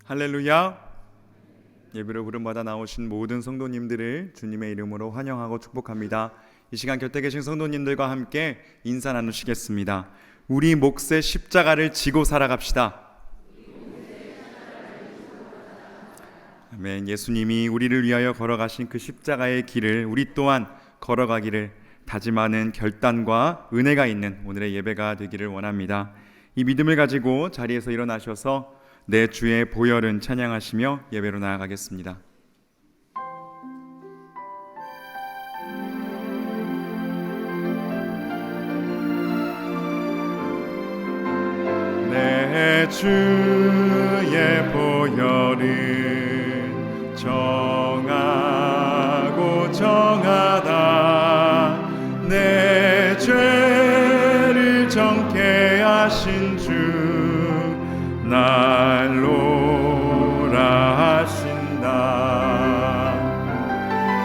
할렐루야. 예배로 부름받아 나오신 모든 성도님들을 주님의 이름으로 환영하고 축복합니다. 이 시간 곁에 계신 성도님들과 함께 인사 나누시겠습니다. 우리 몫의 십자가를 지고 살아갑시다. 아멘. 예수님이 우리를 위하여 걸어가신 그 십자가의 길을 우리 또한 걸어가기를 다짐하는 결단과 은혜가 있는 오늘의 예배가 되기를 원합니다. 이 믿음을 가지고 자리에서 일어나셔서 내 주의 보혈은 찬양하시며 예배로 나아가겠습니다. 내 주의 보혈은 정하고 정하다. 내 죄를 정케 하신 주 날 놀아하신다.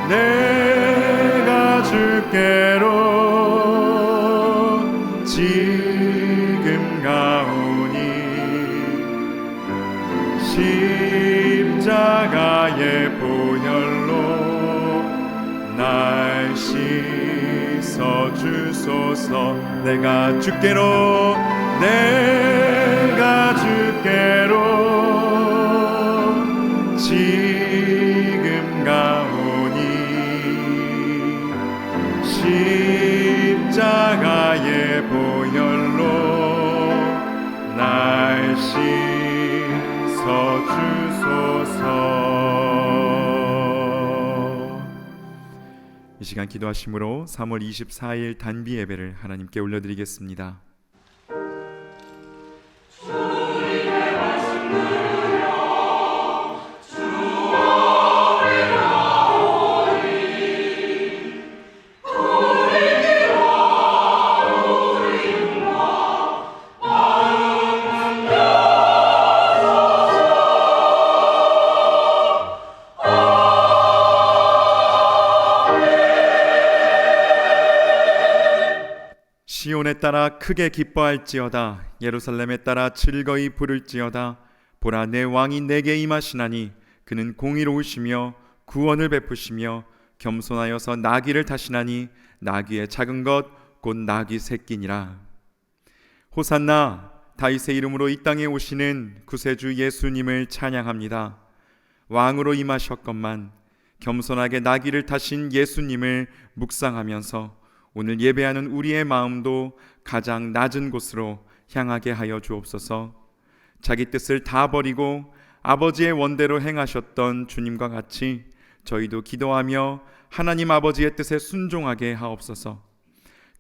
내가 주께로 지금 가오니 십자가의 보혈로 날 씻어 주소서. 내가 주께로 지금 가오니 십자가의 보혈로 날 씻어 주소서. 이 시간 기도하심으로 3월 24일 단비 예배를 하나님께 올려드리겠습니다. 시온에 따라 크게 기뻐할지어다. 예루살렘에 따라 즐거이 부를지어다. 보라, 내 왕이 내게 임하시나니 그는 공의로우시며 구원을 베푸시며 겸손하여서 나귀를 타시나니 나귀의 작은 것 곧 나귀 새끼니라. 호산나, 다윗의 이름으로 이 땅에 오시는 구세주 예수님을 찬양합니다. 왕으로 임하셨건만 겸손하게 나귀를 타신 예수님을 묵상하면서 오늘 예배하는 우리의 마음도 가장 낮은 곳으로 향하게 하여 주옵소서. 자기 뜻을 다 버리고 아버지의 원대로 행하셨던 주님과 같이 저희도 기도하며 하나님 아버지의 뜻에 순종하게 하옵소서.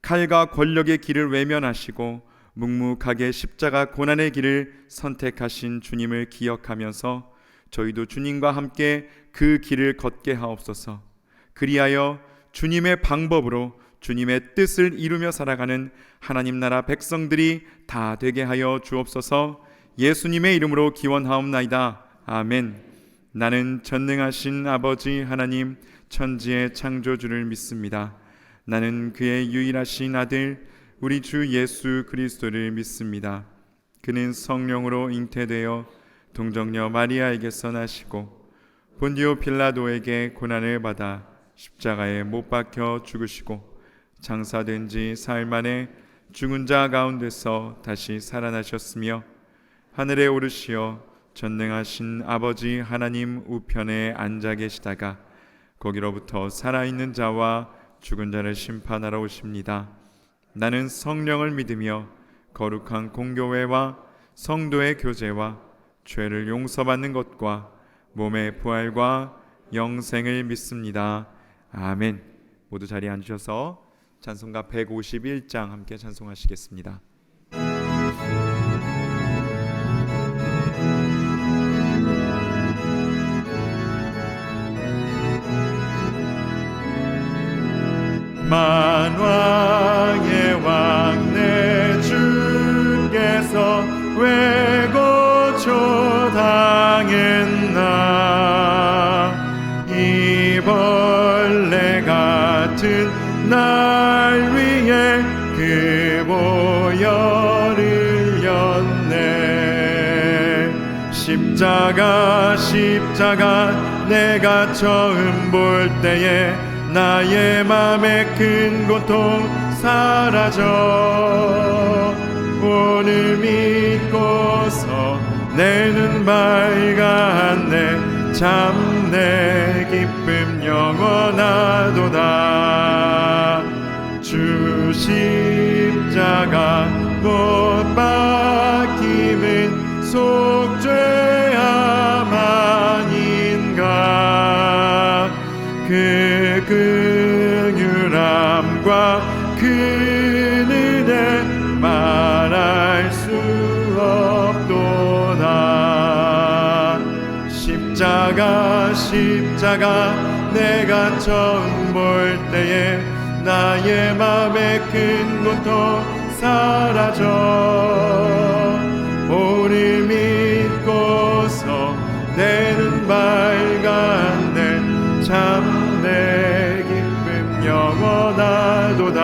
칼과 권력의 길을 외면하시고 묵묵하게 십자가 고난의 길을 선택하신 주님을 기억하면서 저희도 주님과 함께 그 길을 걷게 하옵소서. 그리하여 주님의 방법으로 주님의 뜻을 이루며 살아가는 하나님 나라 백성들이 다 되게 하여 주옵소서. 예수님의 이름으로 기원하옵나이다. 아멘. 나는 전능하신 아버지 하나님 천지의 창조주를 믿습니다. 나는 그의 유일하신 아들 우리 주 예수 그리스도를 믿습니다. 그는 성령으로 잉태되어 동정녀 마리아에게서 나시고 본디오 빌라도에게 고난을 받아 십자가에 못 박혀 죽으시고 장사된 지 사흘 만에 죽은 자 가운데서 다시 살아나셨으며 하늘에 오르시어 전능하신 아버지 하나님 우편에 앉아 계시다가 거기로부터 살아있는 자와 죽은 자를 심판하러 오십니다. 나는 성령을 믿으며 거룩한 공교회와 성도의 교제와 죄를 용서받는 것과 몸의 부활과 영생을 믿습니다. 아멘. 모두 자리에 앉으셔서 찬송가 151장 함께 찬송하시겠습니다. 만왕의 왕 내 주께서 왜 고초당했나. 이 벌레 같은 날 위해 그 보혈을 흘렸네. 십자가 십자가 내가 처음 볼 때에 나의 맘의 큰 고통 사라져 오늘 믿고서 내 눈 밝았네 참 내 기쁨 영원하도다 주 십자가 못 박힘은 속죄함 아닌가 그 긍휼함과 그 은혜 말할 수 없도다 십자가 십자가 내가 처음 볼 때에 나의 맘의 큰 고통 사라져 오늘 믿고서 내 눈 밝았네 참 내 기쁨 영원하도다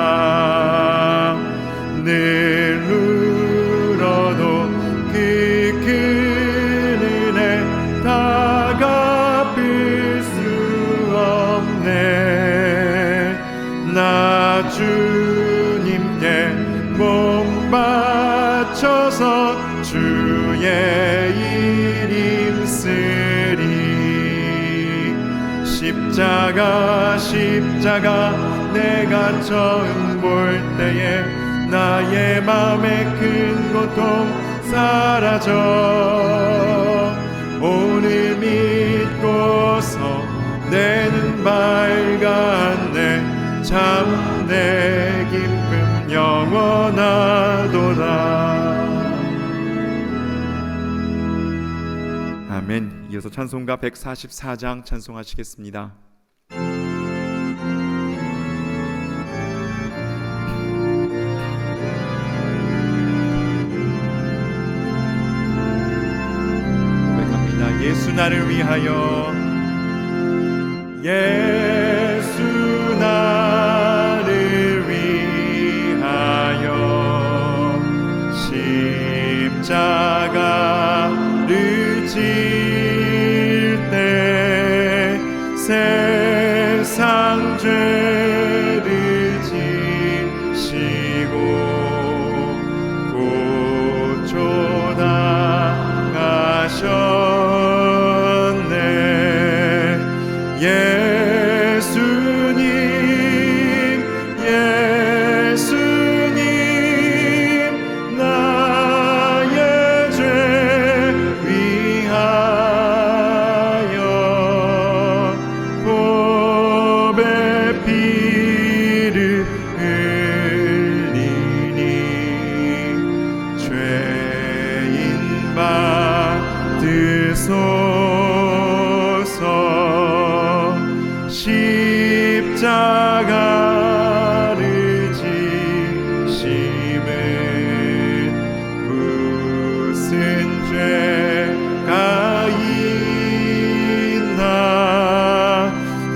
늘 울어도 그 큰 은혜 다 갚을 수 없네 나 주님께 몸 바쳐서 주의 일 힘쓰리 십자가 십자가 내가 처음 볼 때에 나의 맘의 큰 고통 사라져 오늘 믿고서 내 눈 밝았네 참 내 기쁨 영원하도다 아멘. 이어서 찬송가 144장 찬송하시겠습니다. 고백합니다. 예수 나를 위하여 예수 나를 위하여 십자가를 질 때 세상 죄를 지시고 고초다 가셨네 예수님 나의 죄 위하여 보배 피를 흘리니 죄인 받으소서 십자가를 지심은 무슨 죄가 있나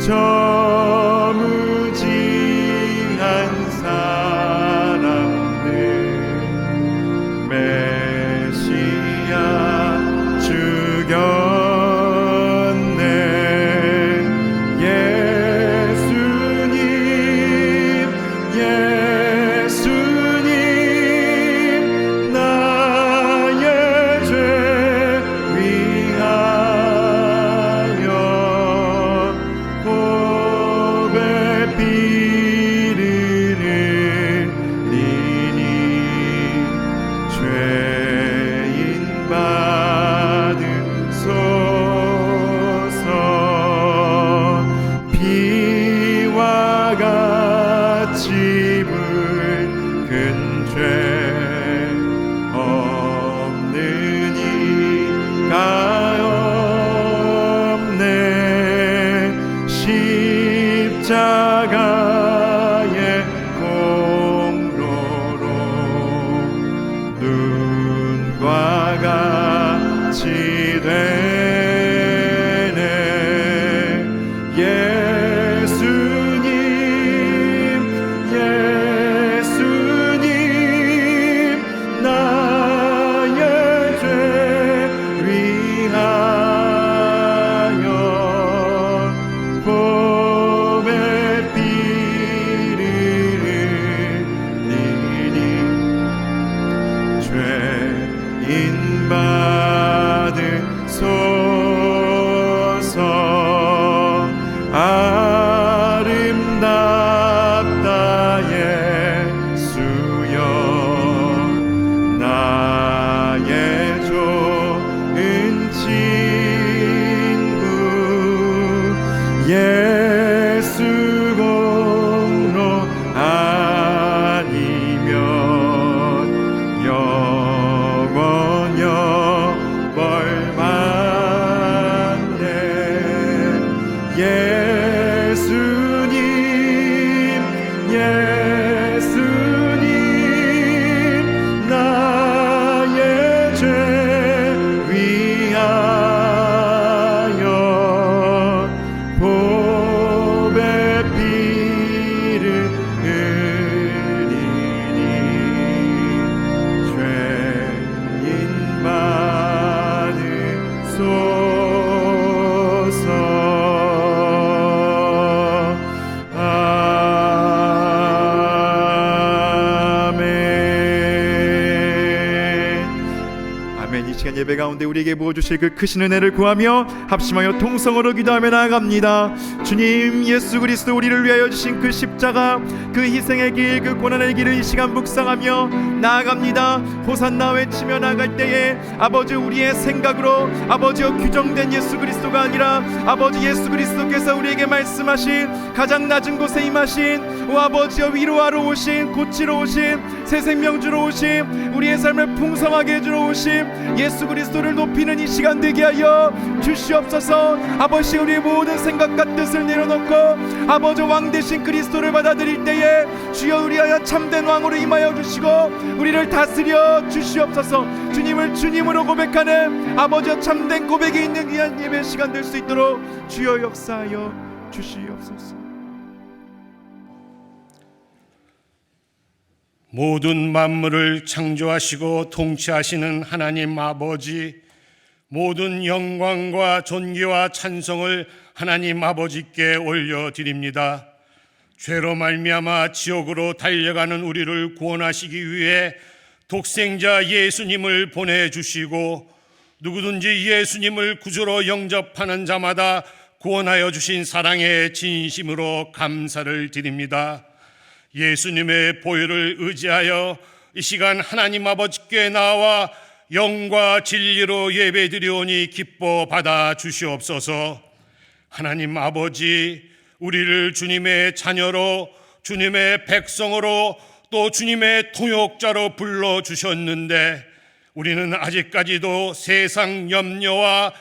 저 무지한 사람들 메시아 죽였네 예수님 나의 죄 위하여 보배 피를 흘리니 죄인 받으소서 피와 같이 붉은 죄 없는 이가 없네 십자가의 공로로 눈과 같이 되네 예수님 나의 죄 위하여 시간 예배 가운데 우리에게 부어주실 그 크신 은혜를 구하며 합심하여 통성으로 기도하며 나아갑니다. 주님, 예수 그리스도 우리를 위하여 주신 그 십자가, 그 희생의 길, 그 고난의 길을 이 시간 묵상하며 나아갑니다. 호산나 외치며 나아갈 때에 아버지, 우리의 생각으로 아버지여 규정된 예수 그리스도가 아니라 아버지 예수 그리스도께서 우리에게 말씀하신 가장 낮은 곳에 임하신 오 아버지여 위로하러 오신, 고치러 오신, 새 생명 주러 오신, 우리의 삶을 풍성하게 해주러 오신 예수 그리스도를 높이는 이 시간 되게 하여 주시옵소서. 아버지, 우리의 모든 생각과 뜻을 내려놓고 아버지 왕 되신 그리스도를 받아들일 때에 주여 우리하여 참된 왕으로 임하여 주시고 우리를 다스려 주시옵소서. 주님을 주님으로 고백하는 아버지여 참된 고백이 있는 귀한 예배 시간 될 수 있도록 주여 역사하여 주시옵소서. 모든 만물을 창조하시고 통치하시는 하나님 아버지, 모든 영광과 존귀와 찬송을 하나님 아버지께 올려드립니다. 죄로 말미암아 지옥으로 달려가는 우리를 구원하시기 위해 독생자 예수님을 보내주시고 누구든지 예수님을 구주로 영접하는 자마다 구원하여 주신 사랑에 진심으로 감사를 드립니다. 예수님의 보혈을 의지하여 이 시간 하나님 아버지께 나와 영과 진리로 예배드리오니 기뻐 받아 주시옵소서. 하나님 아버지, 우리를 주님의 자녀로, 주님의 백성으로, 또 주님의 통역자로 불러주셨는데 우리는 아직까지도 세상 염려와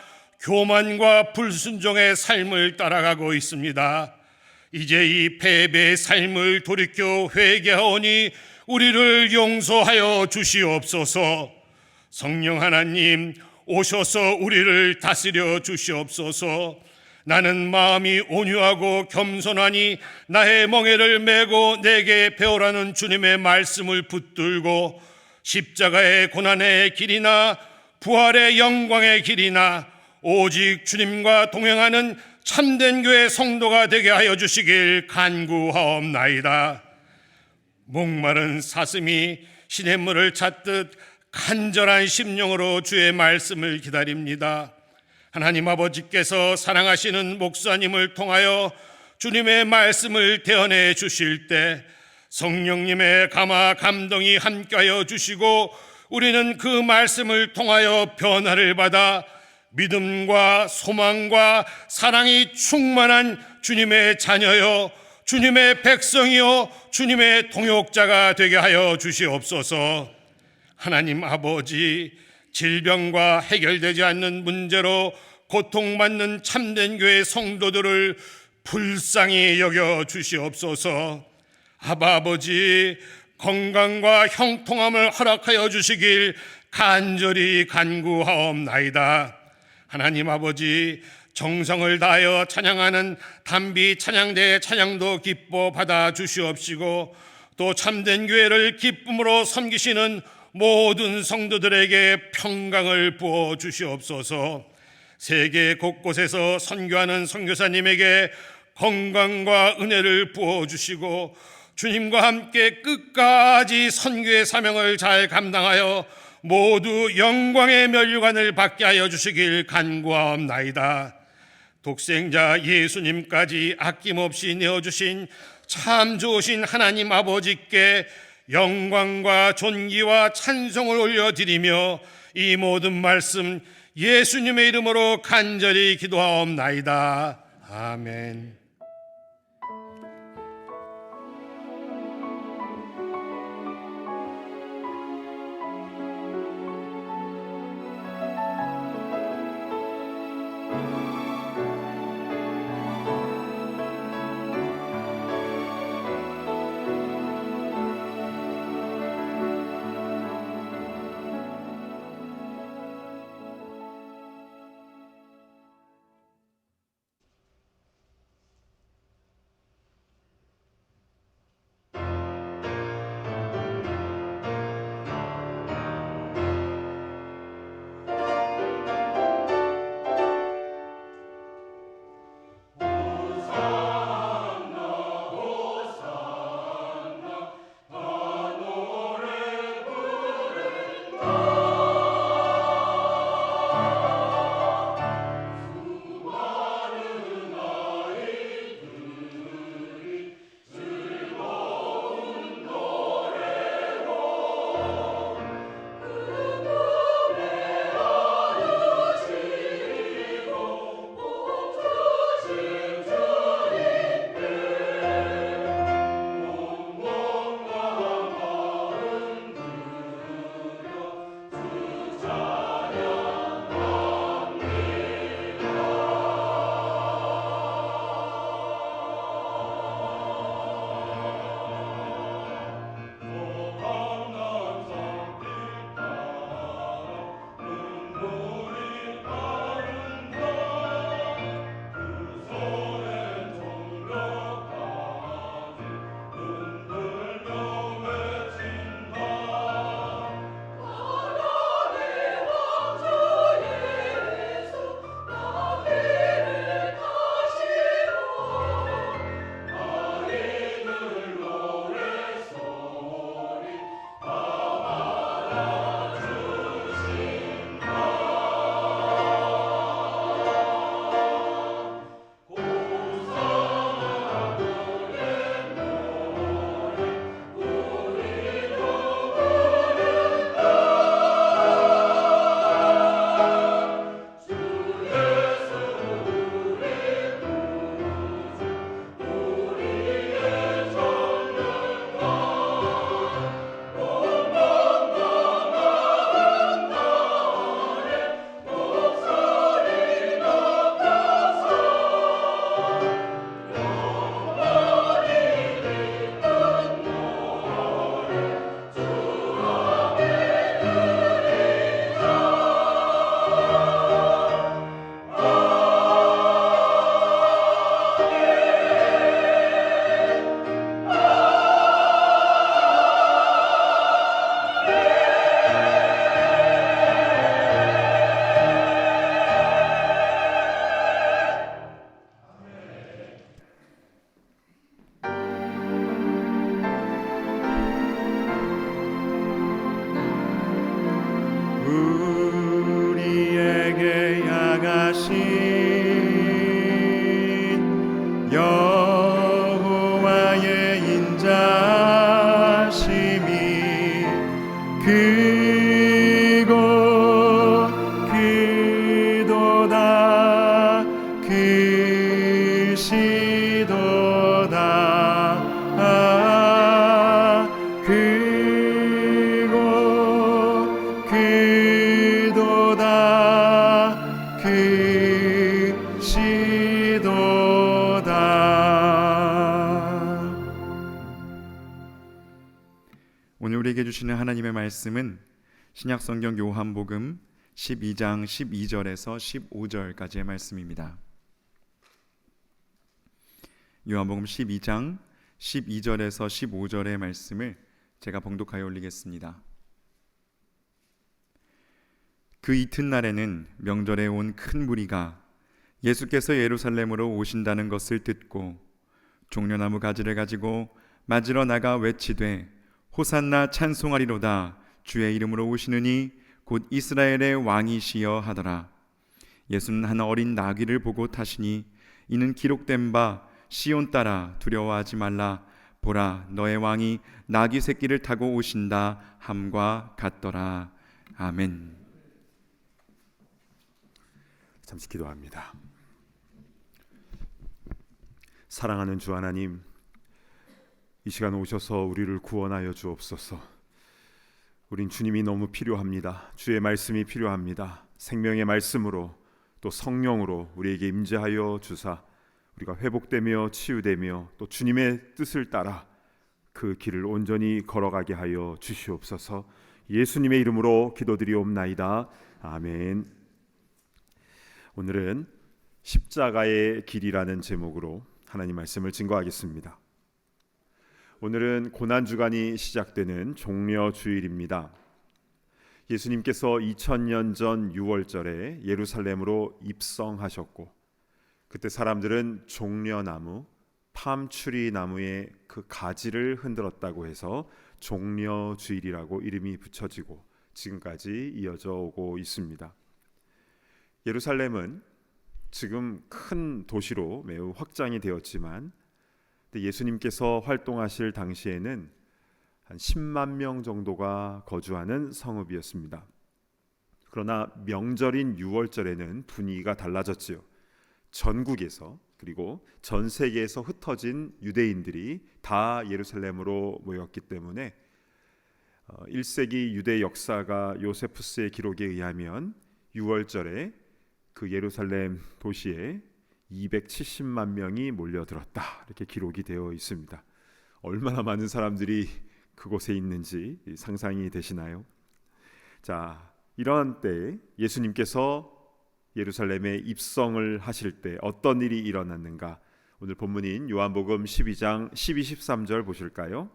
교만과 불순종의 삶을 따라가고 있습니다. 이제 이 패배의 삶을 돌이켜 회개하오니 우리를 용서하여 주시옵소서. 성령 하나님, 오셔서 우리를 다스려 주시옵소서. 나는 마음이 온유하고 겸손하니 나의 멍에를 메고 내게 배우라는 주님의 말씀을 붙들고 십자가의 고난의 길이나 부활의 영광의 길이나 오직 주님과 동행하는 참된 교회 성도가 되게 하여 주시길 간구하옵나이다. 목마른 사슴이 시냇물을 찾듯 간절한 심령으로 주의 말씀을 기다립니다. 하나님 아버지께서 사랑하시는 목사님을 통하여 주님의 말씀을 대언해 주실 때 성령님의 감화 감동이 함께하여 주시고 우리는 그 말씀을 통하여 변화를 받아 믿음과 소망과 사랑이 충만한 주님의 자녀여, 주님의 백성이요, 주님의 통역자가 되게 하여 주시옵소서. 하나님 아버지, 질병과 해결되지 않는 문제로 고통받는 참된 교회 성도들을 불쌍히 여겨 주시옵소서. 아버지, 건강과 형통함을 허락하여 주시길 간절히 간구하옵나이다. 하나님 아버지, 정성을 다하여 찬양하는 단비 찬양대의 찬양도 기뻐 받아 주시옵시고 또 참된 교회를 기쁨으로 섬기시는 모든 성도들에게 평강을 부어 주시옵소서. 세계 곳곳에서 선교하는 선교사님에게 건강과 은혜를 부어 주시고 주님과 함께 끝까지 선교의 사명을 잘 감당하여 모두 영광의 면류관을 받게 하여 주시길 간구하옵나이다. 독생자 예수님까지 아낌없이 내어주신 참 좋으신 하나님 아버지께 영광과 존귀와 찬송을 올려드리며 이 모든 말씀 예수님의 이름으로 간절히 기도하옵나이다. 아멘. 우리에게 향하신 여호와의 인자심이 크고 크도다 크시도다 크고 크도다 크시도다. 오늘 우리에게 주시는 하나님의 말씀은 신약성경 요한복음 12장 12절에서 15절까지의 말씀입니다. 요한복음 12장 12절에서 15절의 말씀을 제가 봉독하여 올리겠습니다. 그 이튿날에는 명절에 온 큰 무리가 예수께서 예루살렘으로 오신다는 것을 듣고 종려나무 가지를 가지고 맞으러 나가 외치되 호산나 찬송하리로다 주의 이름으로 오시느니 곧 이스라엘의 왕이시여 하더라. 예수는 한 어린 나귀를 보고 타시니 이는 기록된 바 시온 딸아 두려워하지 말라 보라 너의 왕이 나귀 새끼를 타고 오신다 함과 같더라. 아멘. 잠시 기도합니다. 사랑하는 주 하나님, 이 시간 오셔서 우리를 구원하여 주옵소서. 우린 주님이 너무 필요합니다. 주의 말씀이 필요합니다. 생명의 말씀으로 또 성령으로 우리에게 임재하여 주사 우리가 회복되며 치유되며 또 주님의 뜻을 따라 그 길을 온전히 걸어가게 하여 주시옵소서. 예수님의 이름으로 기도드리옵나이다. 아멘. 오늘은 십자가의 길이라는 제목으로 하나님 말씀을 증거하겠습니다. 오늘은 고난주간이 시작되는 종려주일입니다. 예수님께서 2000년 전 6월절에 예루살렘으로 입성하셨고 그때 사람들은 종려나무, 팜추리 나무의 그 가지를 흔들었다고 해서 종려주일이라고 이름이 붙여지고 지금까지 이어져 오고 있습니다. 예루살렘은 지금 큰 도시로 매우 확장이 되었지만 예수님께서 활동하실 당시에는 한 10만 명 정도가 거주하는 성읍이었습니다. 그러나 명절인 6월절에는 분위기가 달라졌지요. 전국에서 그리고 전 세계에서 흩어진 유대인들이 다 예루살렘으로 모였기 때문에 1세기 유대 역사가 요세푸스의 기록에 의하면 6월절에 그 예루살렘 도시에 270만 명이 몰려들었다 이렇게 기록이 되어 있습니다. 얼마나 많은 사람들이 그곳에 있는지 상상이 되시나요? 자, 이러한 때 예수님께서 예루살렘에 입성을 하실 때 어떤 일이 일어났는가? 오늘 본문인 요한복음 12장 12, 13절 보실까요?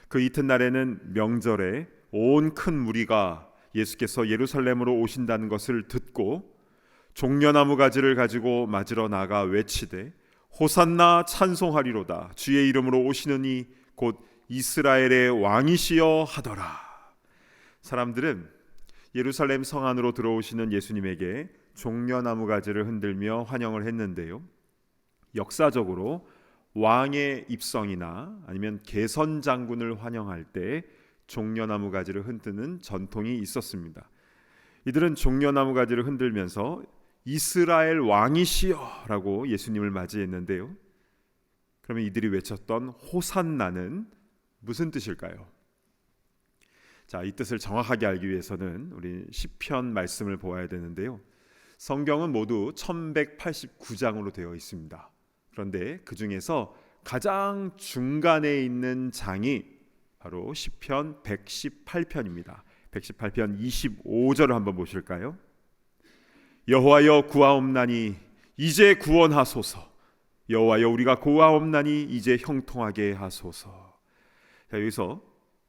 그 이튿날에는 명절에 온 큰 무리가 예수께서 예루살렘으로 오신다는 것을 듣고 종려나무 가지를 가지고 맞으러 나가 외치되 호산나 찬송하리로다 주의 이름으로 오시느니 곧 이스라엘의 왕이시여 하더라. 사람들은 예루살렘 성 안으로 들어오시는 예수님에게 종려나무 가지를 흔들며 환영을 했는데요, 역사적으로 왕의 입성이나 아니면 개선 장군을 환영할 때 종려나무 가지를 흔드는 전통이 있었습니다. 이들은 종려나무 가지를 흔들면서 이스라엘 왕이시여 라고 예수님을 맞이했는데요, 그러면 이들이 외쳤던 호산나는 무슨 뜻일까요? 자, 이 뜻을 정확하게 알기 위해서는 우리 시편 말씀을 보아야 되는데요, 성경은 모두 1189장으로 되어 있습니다. 그런데 그 중에서 가장 중간에 있는 장이 바로 시편 118편입니다. 118편 25절을 한번 보실까요? 여호와여 구하옵나니 이제 구원하소서. 여호와여 우리가 구하옵나니 이제 형통하게 하소서. 자, 여기서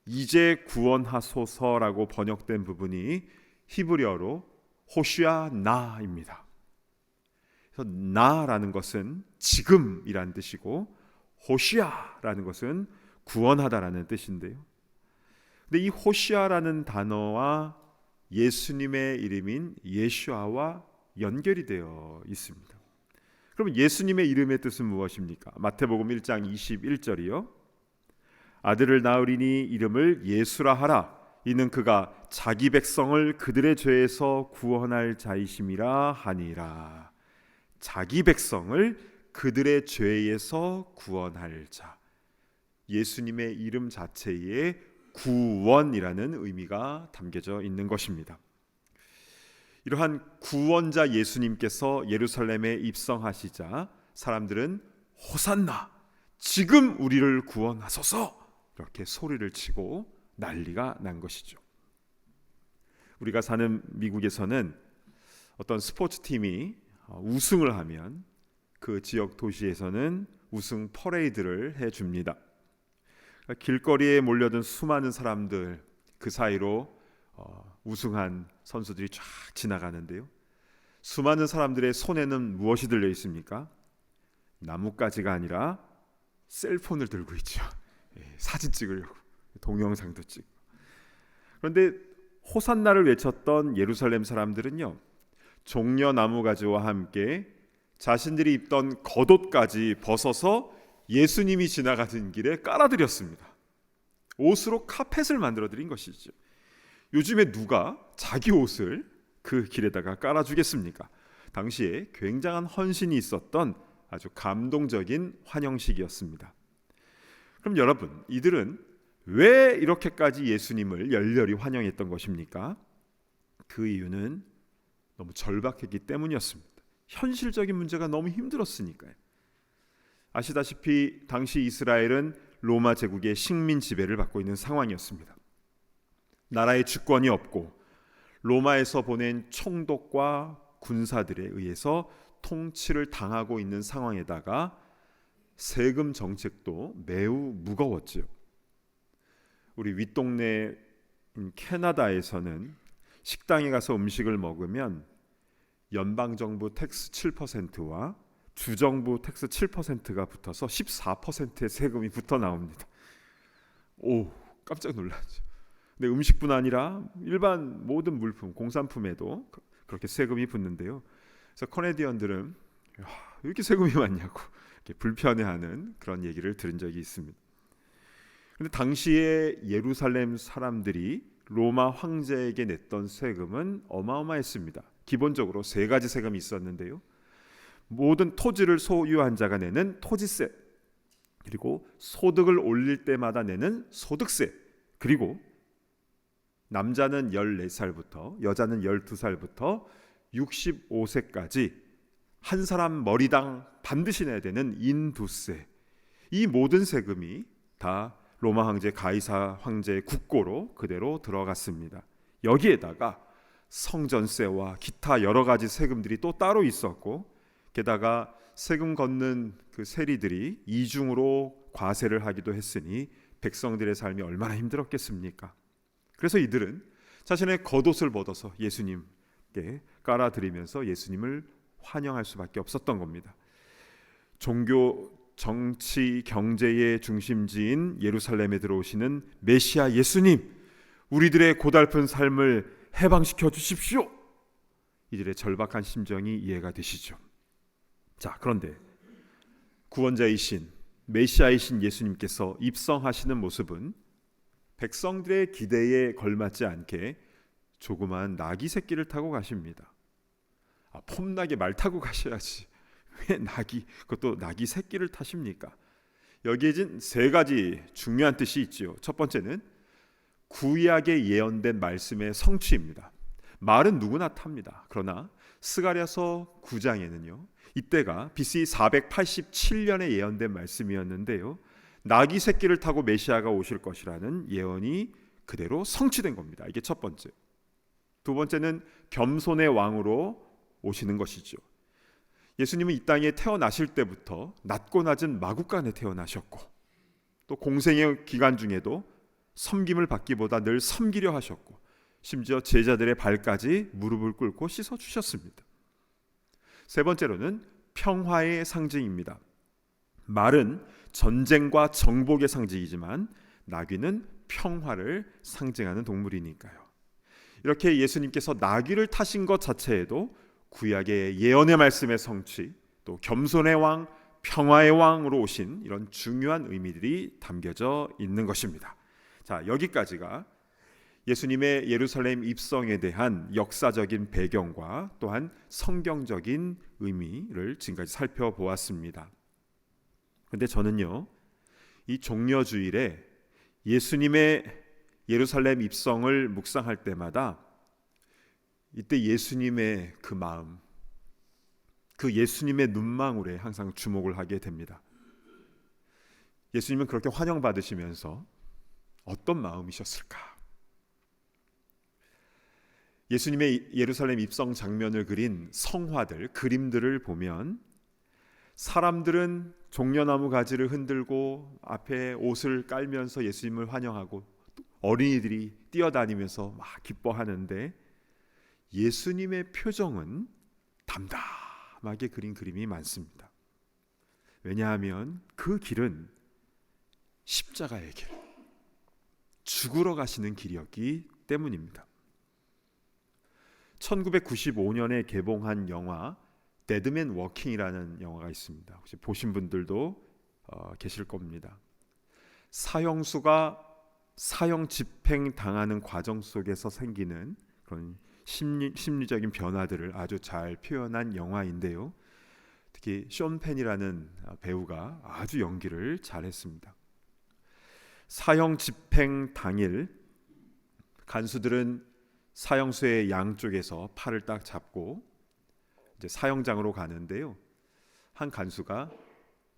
이제 구원하소서라고 번역된 부분이 히브리어로 호시아 나입니다. 그래서 나라는 것은 지금이라는 뜻이고 호시아라는 것은 구원하다라는 뜻인데요, 근데 이 호시아라는 단어와 예수님의 이름인 예슈아와 연결이 되어 있습니다. 그럼 예수님의 이름의 뜻은 무엇입니까? 마태복음 1장 21절이요. 아들을 낳으리니 이름을 예수라 하라. 이는 그가 자기 백성을 그들의 죄에서 구원할 자이심이라 하니라. 자기 백성을 그들의 죄에서 구원할 자. 예수님의 이름 자체에 구원이라는 의미가 담겨져 있는 것입니다. 이러한 구원자 예수님께서 예루살렘에 입성하시자 사람들은 호산나, 지금 우리를 구원하소서, 이렇게 소리를 치고 난리가 난 것이죠. 우리가 사는 미국에서는 어떤 스포츠팀이 우승을 하면 그 지역 도시에서는 우승 퍼레이드를 해줍니다. 길거리에 몰려든 수많은 사람들 그 사이로 우승한 선수들이 쫙 지나가는데요. 수많은 사람들의 손에는 무엇이 들려 있습니까? 나뭇가지가 아니라 셀폰을 들고 있죠. 사진 찍으려고, 동영상도 찍고. 그런데 호산나를 외쳤던 예루살렘 사람들은요, 종려 나무가지와 함께 자신들이 입던 겉옷까지 벗어서 예수님이 지나가는 길에 깔아드렸습니다. 옷으로 카펫을 만들어 드린 것이죠. 요즘에 누가 자기 옷을 그 길에다가 깔아주겠습니까? 당시에 굉장한 헌신이 있었던 아주 감동적인 환영식이었습니다. 그럼 여러분, 이들은 왜 이렇게까지 예수님을 열렬히 환영했던 것입니까? 그 이유는 너무 절박했기 때문이었습니다. 현실적인 문제가 너무 힘들었으니까요. 아시다시피 당시 이스라엘은 로마 제국의 식민 지배를 받고 있는 상황이었습니다. 나라의 주권이 없고 로마에서 보낸 총독과 군사들에 의해서 통치를 당하고 있는 상황에다가 세금 정책도 매우 무거웠지요. 우리 윗동네 캐나다에서는 식당에 가서 음식을 먹으면 연방정부 텍스 7%와 주정부 텍스 7%가 붙어서 14%의 세금이 붙어 나옵니다. 오, 깜짝 놀랐죠. 근데 음식뿐 아니라 일반 모든 물품, 공산품에도 그렇게 세금이 붙는데요. 그래서 커네디언들은 왜 이렇게 세금이 많냐고 이렇게 불편해하는 그런 얘기를 들은 적이 있습니다. 그런데 당시에 예루살렘 사람들이 로마 황제에게 냈던 세금은 어마어마했습니다. 기본적으로 세 가지 세금이 있었는데요. 모든 토지를 소유한 자가 내는 토지세, 그리고 소득을 올릴 때마다 내는 소득세, 그리고 남자는 14살부터 여자는 12살부터 65세까지 한 사람 머리당 반드시 내야 되는 인두세, 이 모든 세금이 다 로마 황제 가이사 황제의 국고로 그대로 들어갔습니다. 여기에다가 성전세와 기타 여러 가지 세금들이 또 따로 있었고, 게다가 세금 걷는 그 세리들이 이중으로 과세를 하기도 했으니 백성들의 삶이 얼마나 힘들었겠습니까? 그래서 이들은 자신의 겉옷을 벗어서 예수님께 깔아드리면서 예수님을 환영할 수밖에 없었던 겁니다. 종교, 정치, 경제의 중심지인 예루살렘에 들어오시는 메시아 예수님, 우리들의 고달픈 삶을 해방시켜 주십시오. 이들의 절박한 심정이 이해가 되시죠. 자, 그런데 구원자이신 메시아이신 예수님께서 입성하시는 모습은 백성들의 기대에 걸맞지 않게 조그만 나귀 새끼를 타고 가십니다. 폼나게 말 타고 가셔야지 왜 그것도 나귀 새끼를 타십니까? 여기에 진 세 가지 중요한 뜻이 있지요. 첫 번째는 구약에 예언된 말씀의 성취입니다. 말은 누구나 탑니다. 그러나 스가랴서 9장에는요, 이때가 BC 487년에 예언된 말씀이었는데요, 나귀 새끼를 타고 메시아가 오실 것이라는 예언이 그대로 성취된 겁니다. 이게 첫 번째. 두 번째는 겸손의 왕으로 오시는 것이죠. 예수님은 이 땅에 태어나실 때부터 낮고 낮은 마구간에 태어나셨고, 또 공생의 기간 중에도 섬김을 받기보다 늘 섬기려 하셨고, 심지어 제자들의 발까지 무릎을 꿇고 씻어주셨습니다. 세 번째로는 평화의 상징입니다. 말은 전쟁과 정복의 상징이지만 나귀는 평화를 상징하는 동물이니까요. 이렇게 예수님께서 나귀를 타신 것 자체에도 구약의 예언의 말씀의 성취, 또 겸손의 왕, 평화의 왕으로 오신 이런 중요한 의미들이 담겨져 있는 것입니다. 자, 여기까지가 예수님의 예루살렘 입성에 대한 역사적인 배경과 또한 성경적인 의미를 지금까지 살펴보았습니다. 그런데 저는요, 이 종려주일에 예수님의 예루살렘 입성을 묵상할 때마다 이때 예수님의 그 마음, 그 예수님의 눈망울에 항상 주목을 하게 됩니다. 예수님은 그렇게 환영받으시면서 어떤 마음이셨을까? 예수님의 예루살렘 입성 장면을 그린 성화들, 그림들을 보면 사람들은 종려나무 가지를 흔들고 앞에 옷을 깔면서 예수님을 환영하고 어린이들이 뛰어다니면서 막 기뻐하는데 예수님의 표정은 담담하게 그린 그림이 많습니다. 왜냐하면 그 길은 십자가의 길, 죽으러 가시는 길이었기 때문입니다. 1995년에 개봉한 영화 데드맨 워킹이라는 영화가 있습니다. 혹시 보신 분들도 계실 겁니다. 사형수가 사형 집행 당하는 과정 속에서 생기는 그런 심리적인 변화들을 아주 잘 표현한 영화인데요. 특히 숀 펜이라는 배우가 아주 연기를 잘했습니다. 사형 집행 당일 간수들은 사형수의 양쪽에서 팔을 딱 잡고 이제 사형장으로 가는데요. 한 간수가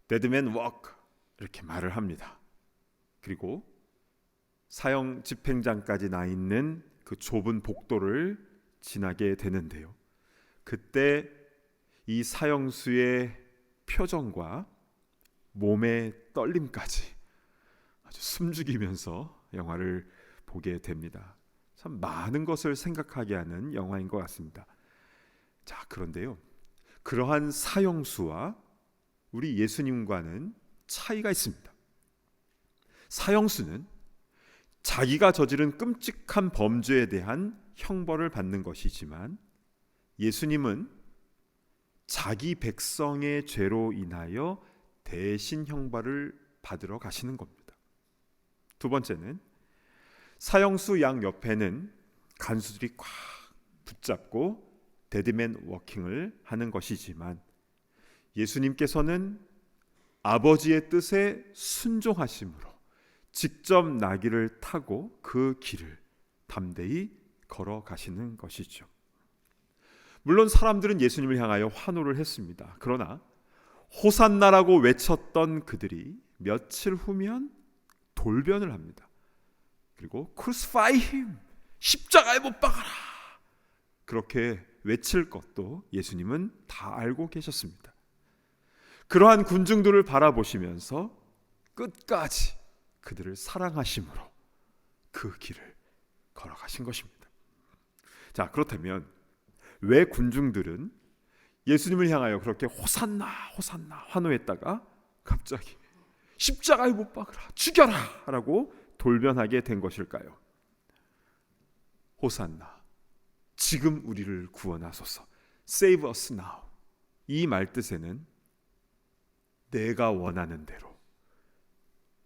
데드맨 워크 이렇게 말을 합니다. 그리고 사형 집행장까지 나 있는 그 좁은 복도를 지나게 되는데요. 그때 이 사형수의 표정과 몸의 떨림까지 아주 숨죽이면서 영화를 보게 됩니다. 참 많은 것을 생각하게 하는 영화인 것 같습니다. 자, 그런데요, 그러한 사형수와 우리 예수님과는 차이가 있습니다. 사형수는 자기가 저지른 끔찍한 범죄에 대한 형벌을 받는 것이지만 예수님은 자기 백성의 죄로 인하여 대신 형벌을 받으러 가시는 겁니다. 두 번째는 사형수 양 옆에는 간수들이 꽉 붙잡고 데드맨 워킹을 하는 것이지만 예수님께서는 아버지의 뜻에 순종하심으로 직접 나귀를 타고 그 길을 담대히 걸어가시는 것이죠. 물론 사람들은 예수님을 향하여 환호를 했습니다. 그러나 호산나라고 외쳤던 그들이 며칠 후면 돌변을 합니다. 그리고 crucify him, 십자가에 못 박아라, 그렇게 외칠 것도 예수님은 다 알고 계셨습니다. 그러한 군중들을 바라보시면서 끝까지 그들을 사랑하심으로 그 길을 걸어가신 것입니다. 자, 그렇다면 왜 군중들은 예수님을 향하여 그렇게 호산나 호산나 환호했다가 갑자기 십자가에 못 박으라, 죽여라 라고 돌변하게 된 것일까요? 호산나, 지금 우리를 구원하소서, Save us now, 이 말뜻에는 내가 원하는 대로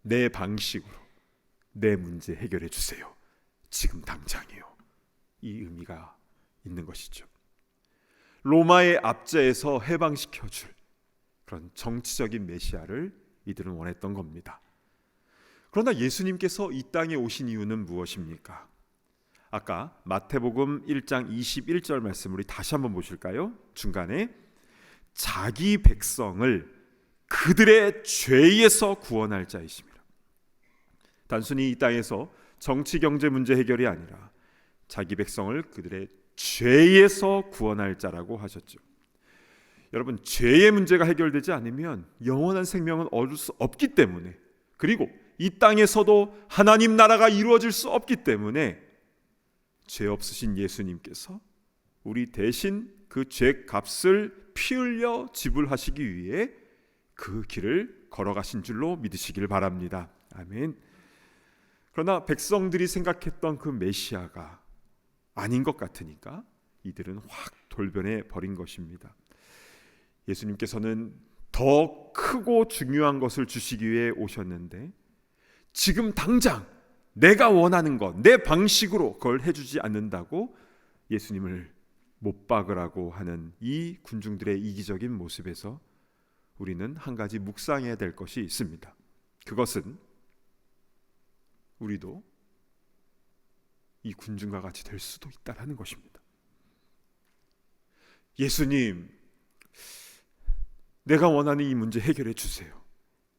내 방식으로 내 문제 해결해 주세요, 지금 당장이요, 이 의미가 있는 것이죠. 로마의 압제에서 해방시켜줄 그런 정치적인 메시아를 이들은 원했던 겁니다. 그러나 예수님께서 이 땅에 오신 이유는 무엇입니까? 아까 마태복음 1장 21절 말씀 우리 다시 한번 보실까요? 중간에 자기 백성을 그들의 죄에서 구원할 자이십니다. 단순히 이 땅에서 정치 경제 문제 해결이 아니라 자기 백성을 그들의 죄에서 구원할 자라고 하셨죠. 여러분, 죄의 문제가 해결되지 않으면 영원한 생명은 얻을 수 없기 때문에, 그리고 이 땅에서도 하나님 나라가 이루어질 수 없기 때문에 죄 없으신 예수님께서 우리 대신 그 죄 값을 피 흘려 지불하시기 위해 그 길을 걸어가신 줄로 믿으시길 바랍니다. 아멘. 그러나 백성들이 생각했던 그 메시아가 아닌 것 같으니까 이들은 확 돌변해 버린 것입니다. 예수님께서는 더 크고 중요한 것을 주시기 위해 오셨는데 지금 당장 내가 원하는 것, 내 방식으로 그걸 해주지 않는다고 예수님을 못 박으라고 하는 이 군중들의 이기적인 모습에서 우리는 한 가지 묵상해야 될 것이 있습니다. 그것은 우리도 이 군중과 같이 될 수도 있다라는 것입니다. 예수님, 내가 원하는 이 문제 해결해 주세요.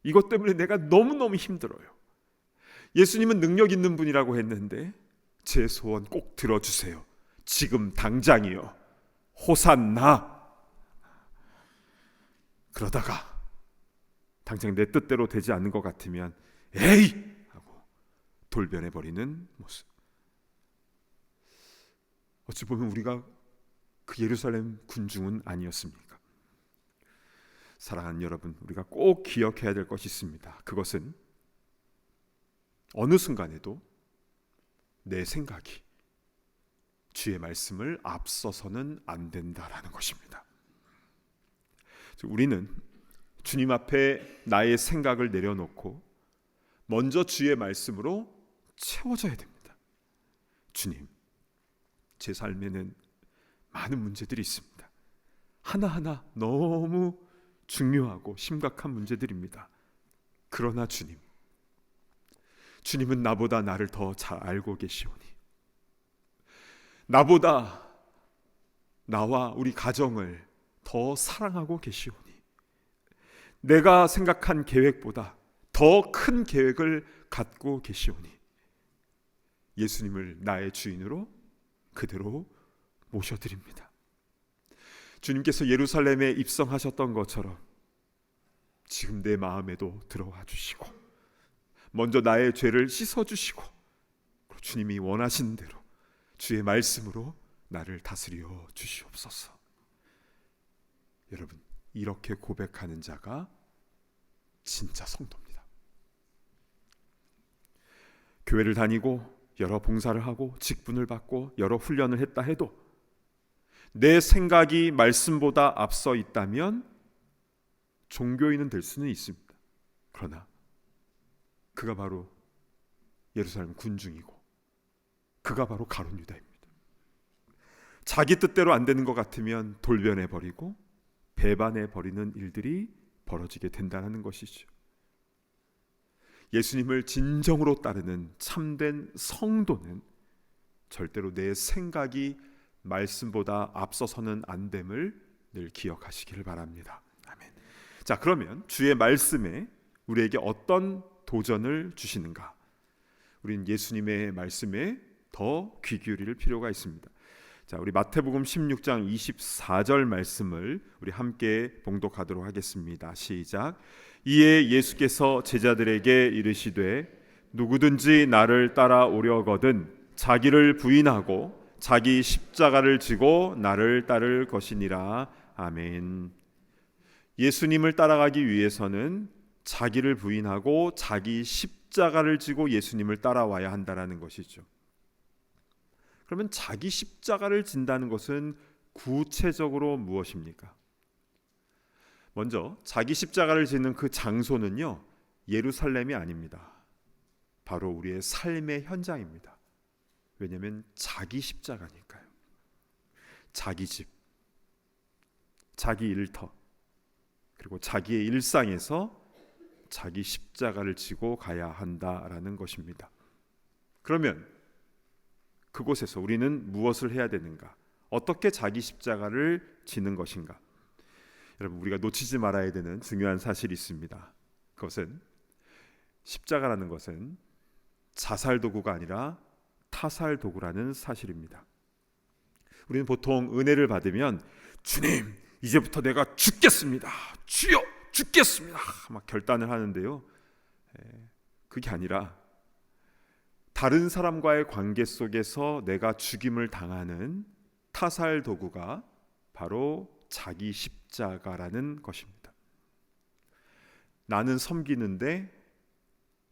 이것 때문에 내가 너무너무 힘들어요. 예수님은 능력 있는 분이라고 했는데 제 소원 꼭 들어주세요. 지금 당장이요. 호산나. 그러다가 당장 내 뜻대로 되지 않는 것 같으면 에이! 하고 돌변해버리는 모습. 어찌 보면 우리가 그 예루살렘 군중은 아니었습니까? 사랑하는 여러분, 우리가 꼭 기억해야 될 것이 있습니다. 그것은 어느 순간에도 내 생각이 주의 말씀을 앞서서는 안 된다라는 것입니다. 우리는 주님 앞에 나의 생각을 내려놓고 먼저 주의 말씀으로 채워져야 됩니다. 주님, 제 삶에는 많은 문제들이 있습니다. 하나하나 너무 중요하고 심각한 문제들입니다. 그러나 주님은 나보다 나를 더 잘 알고 계시오니, 나보다 나와 우리 가정을 더 사랑하고 계시오니, 내가 생각한 계획보다 더 큰 계획을 갖고 계시오니 예수님을 나의 주인으로 그대로 모셔드립니다. 주님께서 예루살렘에 입성하셨던 것처럼 지금 내 마음에도 들어와 주시고 먼저 나의 죄를 씻어주시고 주님이 원하시는 대로 주의 말씀으로 나를 다스려 주시옵소서. 여러분, 이렇게 고백하는 자가 진짜 성도입니다. 교회를 다니고 여러 봉사를 하고 직분을 받고 여러 훈련을 했다 해도 내 생각이 말씀보다 앞서 있다면 종교인은 될 수는 있습니다. 그러나 그가 바로 예루살렘 군중이고 그가 바로 가룟 유다입니다. 자기 뜻대로 안 되는 것 같으면 돌변해버리고 배반해버리는 일들이 벌어지게 된다는 것이죠. 예수님을 진정으로 따르는 참된 성도는 절대로 내 생각이 말씀보다 앞서서는 안 됨을 늘 기억하시기를 바랍니다. 아멘. 자, 그러면 주의 말씀에 우리에게 어떤 도전을 주시는가? 우리는 예수님의 말씀에 더 귀 기울일 필요가 있습니다. 자, 우리 마태복음 16장 24절 말씀을 우리 함께 봉독하도록 하겠습니다. 시작. 이에 예수께서 제자들에게 이르시되 누구든지 나를 따라오려거든 자기를 부인하고 자기 십자가를 지고 나를 따를 것이니라. 아멘. 예수님을 따라가기 위해서는 자기를 부인하고 자기 십자가를 지고 예수님을 따라와야 한다라는 것이죠. 그러면 자기 십자가를 진다는 것은 구체적으로 무엇입니까? 먼저 자기 십자가를 지는 그 장소는요, 예루살렘이 아닙니다. 바로 우리의 삶의 현장입니다. 왜냐하면 자기 십자가니까요. 자기 집, 자기 일터, 그리고 자기의 일상에서 자기 십자가를 지고 가야 한다라는 것입니다. 그러면 그곳에서 우리는 무엇을 해야 되는가? 어떻게 자기 십자가를 지는 것인가? 여러분, 우리가 놓치지 말아야 되는 중요한 사실이 있습니다. 그것은 십자가라는 것은 자살 도구가 아니라 타살 도구라는 사실입니다. 우리는 보통 은혜를 받으면 주님, 이제부터 내가 죽겠습니다. 주여, 죽겠습니다. 막 결단을 하는데요. 그게 아니라 다른 사람과의 관계 속에서 내가 죽임을 당하는 타살 도구가 바로 자기 십자가라는 것입니다. 나는 섬기는데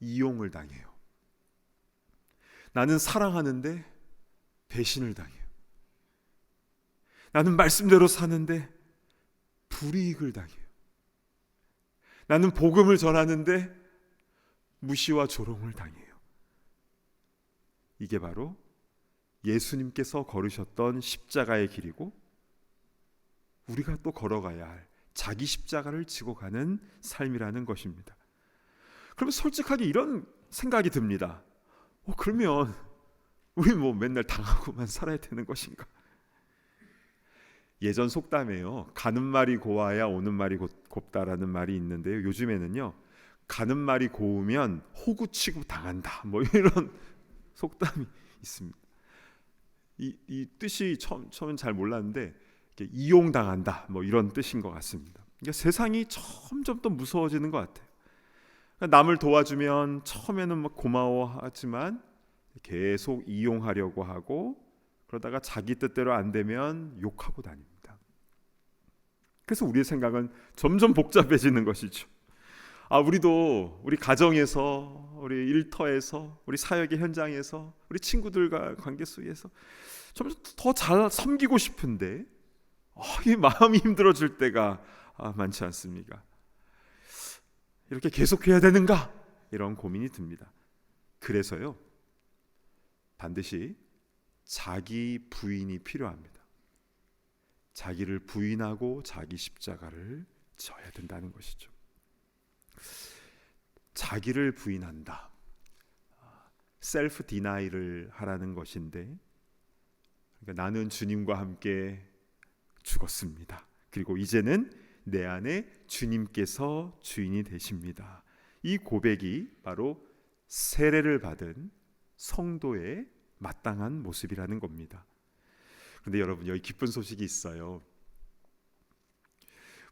이용을 당해요. 나는 사랑하는데 배신을 당해요. 나는 말씀대로 사는데 불이익을 당해요. 나는 복음을 전하는데 무시와 조롱을 당해요. 이게 바로 예수님께서 걸으셨던 십자가의 길이고 우리가 또 걸어가야 할 자기 십자가를 지고 가는 삶이라는 것입니다. 그러면 솔직하게 이런 생각이 듭니다. 그러면 우리 맨날 당하고만 살아야 되는 것인가? 예전 속담에요, 가는 말이 고와야 오는 말이 곱다라는 말이 있는데요, 요즘에는요, 가는 말이 고우면 호구치고 당한다, 이런 속담이 있습니다. 이 뜻이 처음엔 잘 몰랐는데 이용당한다 이런 뜻인 것 같습니다. 그러니까 세상이 점점 더 무서워지는 것 같아요. 그러니까 남을 도와주면 처음에는 고마워하지만 계속 이용하려고 하고, 그러다가 자기 뜻대로 안 되면 욕하고 다닙니다. 그래서 우리의 생각은 점점 복잡해지는 것이죠. 우리도 우리 가정에서, 우리 일터에서, 우리 사역의 현장에서, 우리 친구들과 관계 속에서 점점 더 잘 섬기고 싶은데 이 마음이 힘들어질 때가 많지 않습니까? 이렇게 계속해야 되는가? 이런 고민이 듭니다. 그래서요, 반드시 자기 부인이 필요합니다. 자기를 부인하고 자기 십자가를 져야 된다는 것이죠. 자기를 부인한다, 셀프 디나이를 하라는 것인데, 그러니까 나는 주님과 함께 죽었습니다. 그리고 이제는 내 안에 주님께서 주인이 되십니다. 이 고백이 바로 세례를 받은 성도의 마땅한 모습이라는 겁니다. 그런데 여러분, 여기 기쁜 소식이 있어요.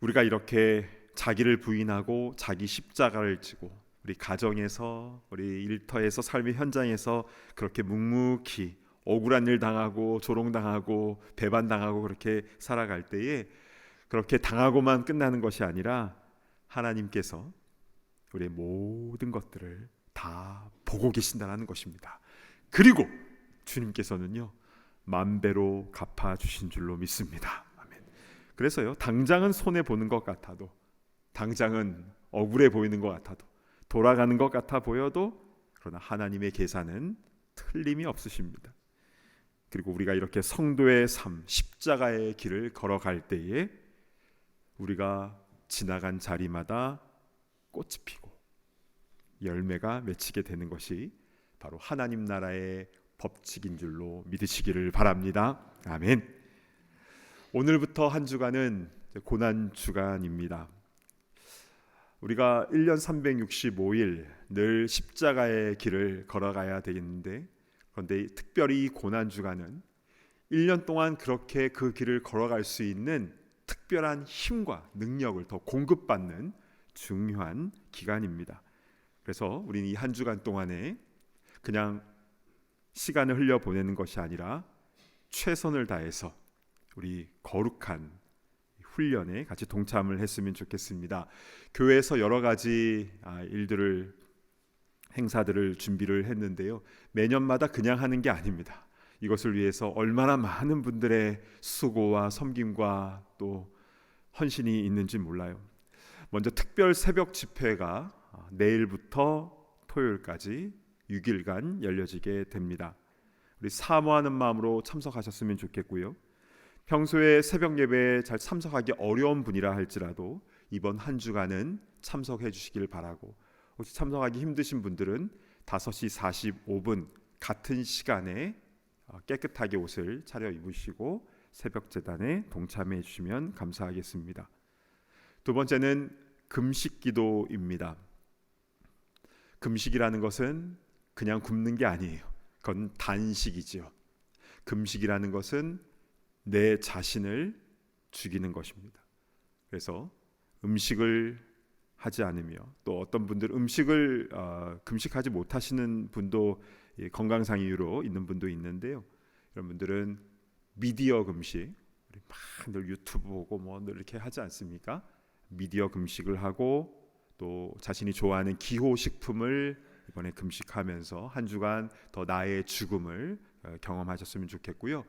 우리가 이렇게 자기를 부인하고 자기 십자가를 지고 우리 가정에서, 우리 일터에서, 삶의 현장에서 그렇게 묵묵히 억울한 일 당하고 조롱당하고 배반당하고 그렇게 살아갈 때에 그렇게 당하고만 끝나는 것이 아니라 하나님께서 우리의 모든 것들을 다 보고 계신다는 것입니다. 그리고 주님께서는요, 만배로 갚아주신 줄로 믿습니다. 아멘. 그래서요, 당장은 손해보는 것 같아도, 당장은 억울해 보이는 것 같아도, 돌아가는 것 같아 보여도, 그러나 하나님의 계산은 틀림이 없으십니다. 그리고 우리가 이렇게 성도의 삶, 십자가의 길을 걸어갈 때에 우리가 지나간 자리마다 꽃이 피고 열매가 맺히게 되는 것이 바로 하나님 나라의 법칙인 줄로 믿으시기를 바랍니다. 아멘. 오늘부터 한 주간은 고난 주간입니다. 우리가 1년 365일 늘 십자가의 길을 걸어가야 되겠는데, 그런데 특별히 이 고난 주간은 1년 동안 그렇게 그 길을 걸어갈 수 있는 특별한 힘과 능력을 더 공급받는 중요한 기간입니다. 그래서 우리는 이 한 주간 동안에 그냥 시간을 흘려보내는 것이 아니라 최선을 다해서 우리 거룩한 훈련에 같이 동참을 했으면 좋겠습니다. 교회에서 여러 가지 행사들을 준비를 했는데요, 매년마다 그냥 하는 게 아닙니다. 이것을 위해서 얼마나 많은 분들의 수고와 섬김과 또 헌신이 있는지 몰라요. 먼저 특별 새벽 집회가 내일부터 토요일까지 6일간 열려지게 됩니다. 우리 사모하는 마음으로 참석하셨으면 좋겠고요. 평소에 새벽 예배에 잘 참석하기 어려운 분이라 할지라도 이번 한 주간은 참석해 주시길 바라고, 혹시 참석하기 힘드신 분들은 5시 45분 같은 시간에 깨끗하게 옷을 차려 입으시고 새벽 제단에 동참해 주시면 감사하겠습니다. 두 번째는 금식 기도입니다. 금식이라는 것은 그냥 굶는 게 아니에요. 그건 단식이지요. 금식이라는 것은 내 자신을 죽이는 것입니다. 그래서 음식을 하지 않으며, 또 어떤 분들 음식을 금식하지 못하시는 분도 건강상 이유로 있는 분도 있는데요. 이런 분들은 미디어 금식, 우리 늘 유튜브 보고 늘 이렇게 하지 않습니까? 미디어 금식을 하고 또 자신이 좋아하는 기호식품을 이번에 금식하면서 한 주간 더 나의 죽음을 경험하셨으면 좋겠고요.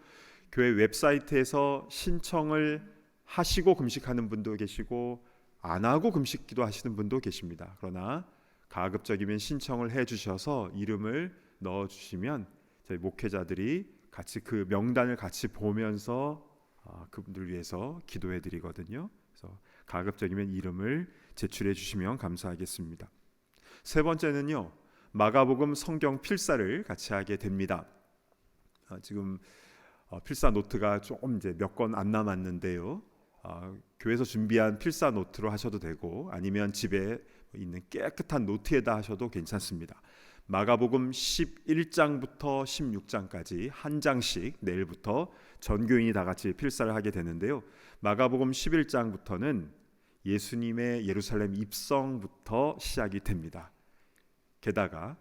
교회 웹사이트에서 신청을 하시고 금식하는 분도 계시고 안 하고 금식 기도 하시는 분도 계십니다. 그러나 가급적이면 신청을 해주셔서 이름을 넣어주시면 저희 목회자들이 같이 그 명단을 같이 보면서 그분들 위해서 기도해 드리거든요. 그래서 가급적이면 이름을 제출해 주시면 감사하겠습니다. 세 번째는요, 마가복음 성경 필사를 같이 하게 됩니다. 지금 필사 노트가 조금 이제 몇 권 안 남았는데요. 교회에서 준비한 필사 노트로 하셔도 되고 아니면 집에 있는 깨끗한 노트에다 하셔도 괜찮습니다. 마가복음 11장부터 16장까지 한 장씩 내일부터 전교인이 다 같이 필사를 하게 되는데요. 마가복음 11장부터는 예수님의 예루살렘 입성부터 시작이 됩니다. 게다가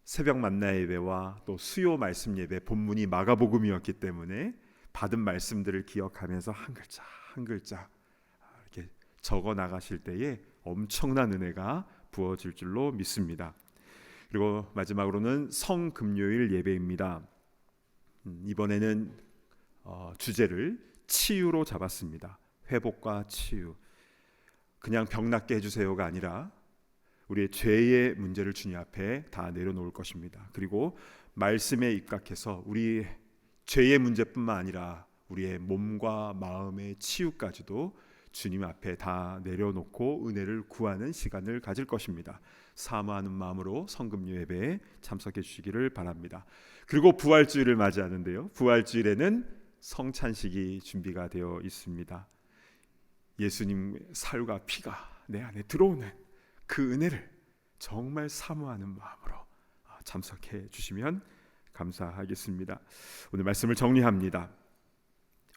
새벽 만나 예배와 또 수요 말씀 예배 본문이 마가복음이었기 때문에 받은 말씀들을 기억하면서 한 글자 한 글자 이렇게 적어 나가실 때에 엄청난 은혜가 부어질 줄로 믿습니다. 그리고 마지막으로는 성금요일 예배입니다. 이번에는 주제를 치유로 잡았습니다. 회복과 치유. 그냥 병 낫게 해주세요가 아니라 우리의 죄의 문제를 주님 앞에 다 내려놓을 것입니다. 그리고 말씀에 입각해서 우리 죄의 문제뿐만 아니라 우리의 몸과 마음의 치유까지도 주님 앞에 다 내려놓고 은혜를 구하는 시간을 가질 것입니다. 사모하는 마음으로 성금요 예배에 참석해 주시기를 바랍니다. 그리고 부활주일을 맞이하는데요. 부활주일에는 성찬식이 준비가 되어 있습니다. 예수님의 살과 피가 내 안에 들어오는 그 은혜를 정말 사모하는 마음으로 참석해 주시면 감사하겠습니다. 오늘 말씀을 정리합니다.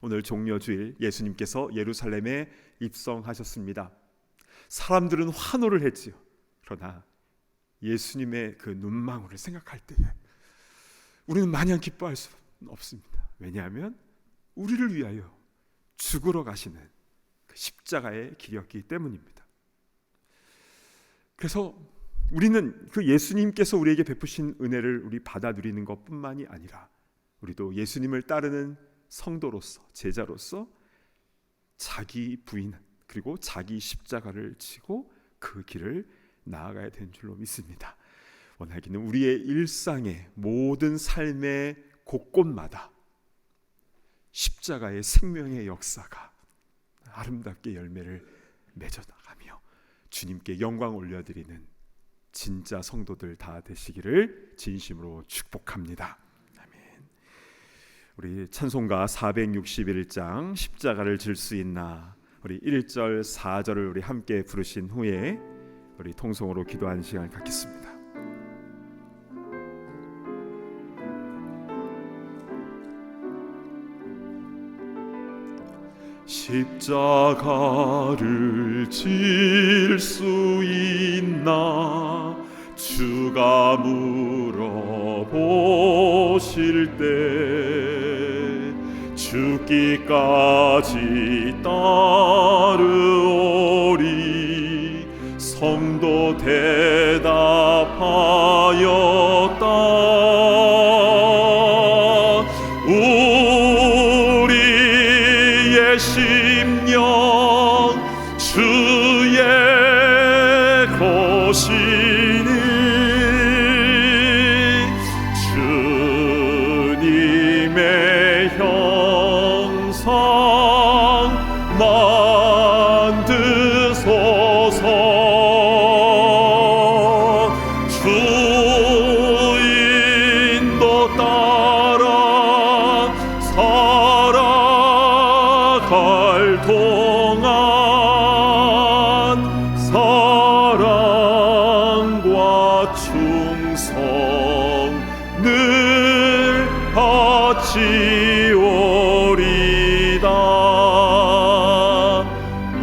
오늘 종려주일 예수님께서 예루살렘에 입성하셨습니다. 사람들은 환호를 했지요. 그러나 예수님의 그 눈망울을 생각할 때에 우리는 마냥 기뻐할 수는 없습니다. 왜냐하면 우리를 위하여 죽으러 가시는 그 십자가의 길이었기 때문입니다. 그래서 우리는 그 예수님께서 우리에게 베푸신 은혜를 우리 받아 누리는 것뿐만이 아니라 우리도 예수님을 따르는 성도로서 제자로서 자기 부인 그리고 자기 십자가를 지고 그 길을 나아가야 되는 줄로 믿습니다. 원하기는 우리의 일상의 모든 삶의 곳곳마다 십자가의 생명의 역사가 아름답게 열매를 맺어나가며 주님께 영광 올려드리는 진짜 성도들 다 되시기를 진심으로 축복합니다. 아멘. 우리 찬송가 461장 십자가를 질 수 있나 우리 1절 4절을 우리 함께 부르신 후에 우리 통성으로 기도하는 시간을 갖겠습니다. 십자가를 질 수 있나 주가 물어보실 때 죽기까지 따르오리 성도 대답하였다. 우리의 심령 주의 것이니 주님의 형상 만드소서. 주인도 따라 살아갈 동안 사랑과 충성 늘 바치오리다.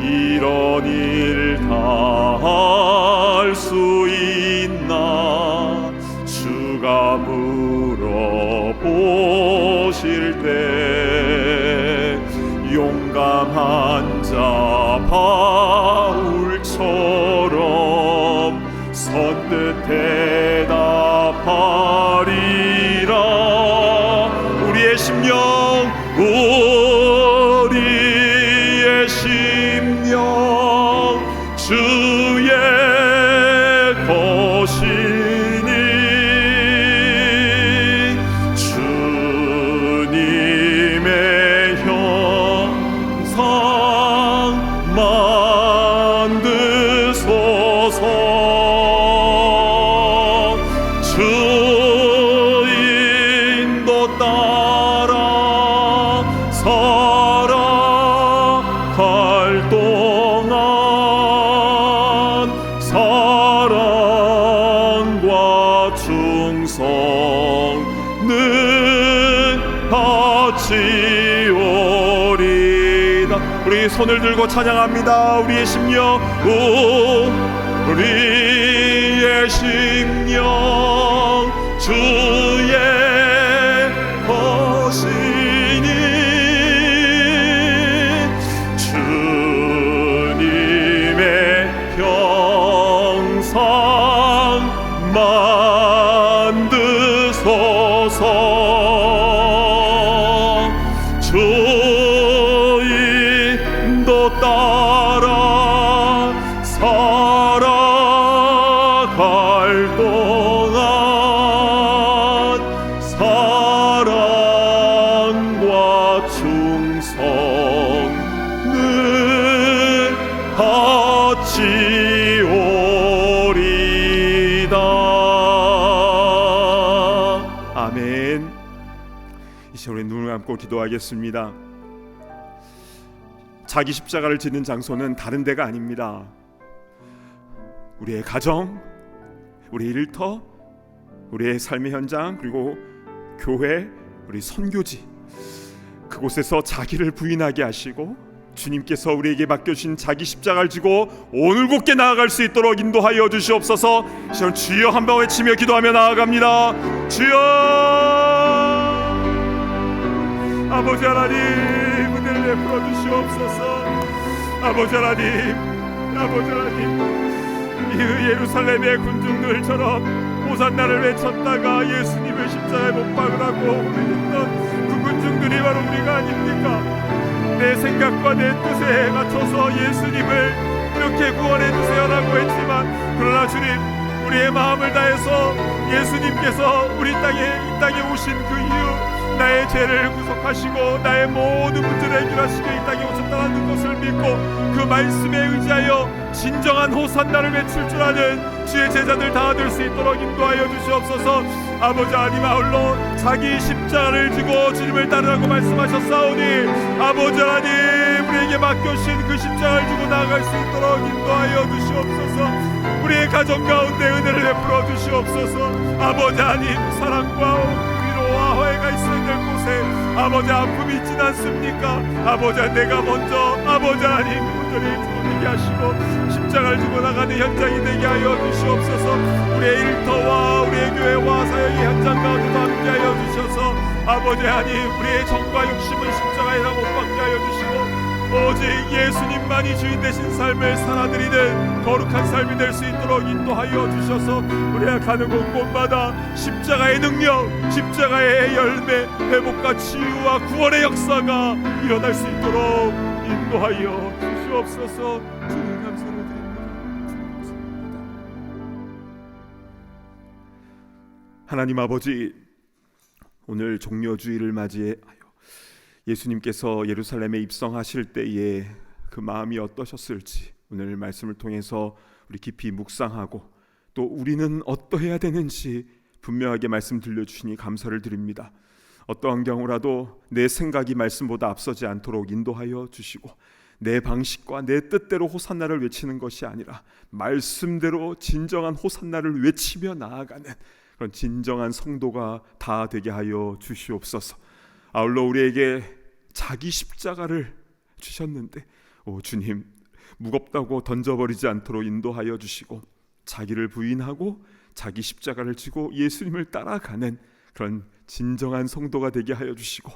이런 일 다 할 수 있나 주가 물어보실 때 용감한 자 바울처럼 선뜻 대답하리라. 우리의 심령 우리의 심령 주의 것이니 주님의 형상 만드소서. 주 인도 따라 살아갈 동안 사랑과 충성는 바치오리다. 우리 손을 들고 찬양합니다. 우리의 심령, 우리의 심령 주의 것이니 주님의 형상 만드소서. 주 인도 따라 살아갈 동안 사랑과 충성을 바치오리다. 아멘. 이 시간에 눈을 감고 기도하겠습니다. 자기 십자가를 지는 장소는 다른 데가 아닙니다. 우리의 가정, 우리의 일터, 우리의 삶의 현장, 그리고 교회, 우리 선교지, 그곳에서 자기를 부인하게 하시고 주님께서 우리에게 맡겨주신 자기 십자가를 지고 오늘 곧게 나아갈 수 있도록 인도하여 주시옵소서. 시원 주여 한번 외치며 기도하며 나아갑니다. 주여, 아버지 하나님, 은혜를 베풀어 주시옵소서. 아버지 하나님, 아버지 하나님, 이 예루살렘의 군중들처럼 호산나를 외쳤다가 예수님을 십자가에 못 박으라고 울렸던 그 군중들이 바로 우리가 아닙니까? 내 생각과 내 뜻에 맞춰서 예수님을 이렇게 구원해 주세요라고 했지만, 그러나 주님, 우리의 마음을 다해서 예수님께서 우리 이 땅에 오신 그 이유, 나의 죄를 구속하시고 나의 모든 문제를 해결하시기 이 땅에 오셨다는 것을 믿고 그 말씀에 의지하여 진정한 호산나를 외칠 줄 아는 주의 제자들 다 될 수 있도록 인도하여 주시옵소서. 아버지 하나님, 아울러 자기 십자가를 지고 주님을 따르라고 말씀하셨사오니 아버지 하나님, 우리에게 맡겨주신 그 십자가를 지고 나아갈 수 있도록 인도하여 주시옵소서. 우리의 가정 가운데 은혜를 베풀어 주시옵소서. 아버지 하나님, 사랑과 위로와 화해가 있어야 될 곳에 아버지 아픔이 있진 않습니까? 아버지, 내가 먼저 아버지 하나님 온전히 부르게 하시고 십자가를 지고 나가는 현장이 되게 하여 주시옵소서. 우리의 일터와 우리의 교회와 사역의 현장 가운데도 함께하여 주셔서 아버지 하나님, 우리의 정과 욕심은 십자가에다 못 박게 하여 주시고 오직 예수님만이 주인 되신 삶을 살아드리는 거룩한 삶이 될 수 있도록 인도하여 주셔서 우리가 가는 곳곳마다 십자가의 능력, 십자가의 열매, 회복과 치유와 구원의 역사가 일어날 수 있도록 인도하여 주시옵소서. 주님 감사를 드립니다. 하나님 아버지, 오늘 종려주의를 맞이하여 예수님께서 예루살렘에 입성하실 때에 그 마음이 어떠셨을지 오늘 말씀을 통해서 우리 깊이 묵상하고 또 우리는 어떠해야 되는지 분명하게 말씀 들려주시니 감사를 드립니다. 어떠한 경우라도 내 생각이 말씀보다 앞서지 않도록 인도하여 주시고 내 방식과 내 뜻대로 호산나를 외치는 것이 아니라 말씀대로 진정한 호산나를 외치며 나아가는 그런 진정한 성도가 다 되게 하여 주시옵소서. 아울러 우리에게 자기 십자가를 주셨는데 주님, 무겁다고 던져버리지 않도록 인도하여 주시고 자기를 부인하고 자기 십자가를 지고 예수님을 따라가는 그런 진정한 성도가 되게 하여 주시고,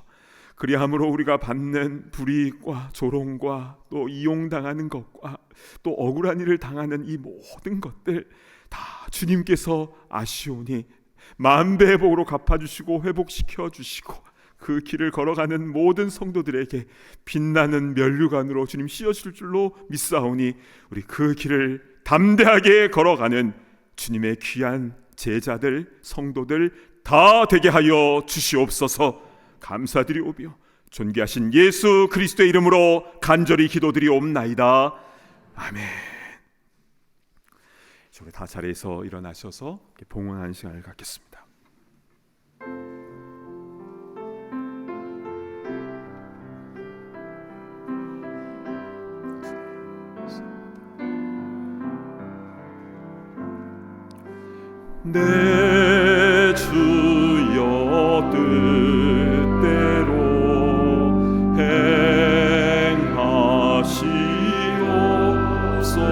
그리함으로 우리가 받는 불이익과 조롱과 또 이용당하는 것과 또 억울한 일을 당하는 이 모든 것들 다 주님께서 아시오니 만배의 복으로 갚아주시고 회복시켜 주시고 그 길을 걸어가는 모든 성도들에게 빛나는 면류관으로 주님 씌워줄 줄로 믿사오니 우리 그 길을 담대하게 걸어가는 주님의 귀한 제자들, 성도들 다 되게 하여 주시옵소서. 감사드리오며 존귀하신 예수 그리스도의 이름으로 간절히 기도드리옵나이다. 아멘. 우리 다 자리에서 일어나셔서 봉헌하는 시간을 갖겠습니다. 내 주여 뜻대로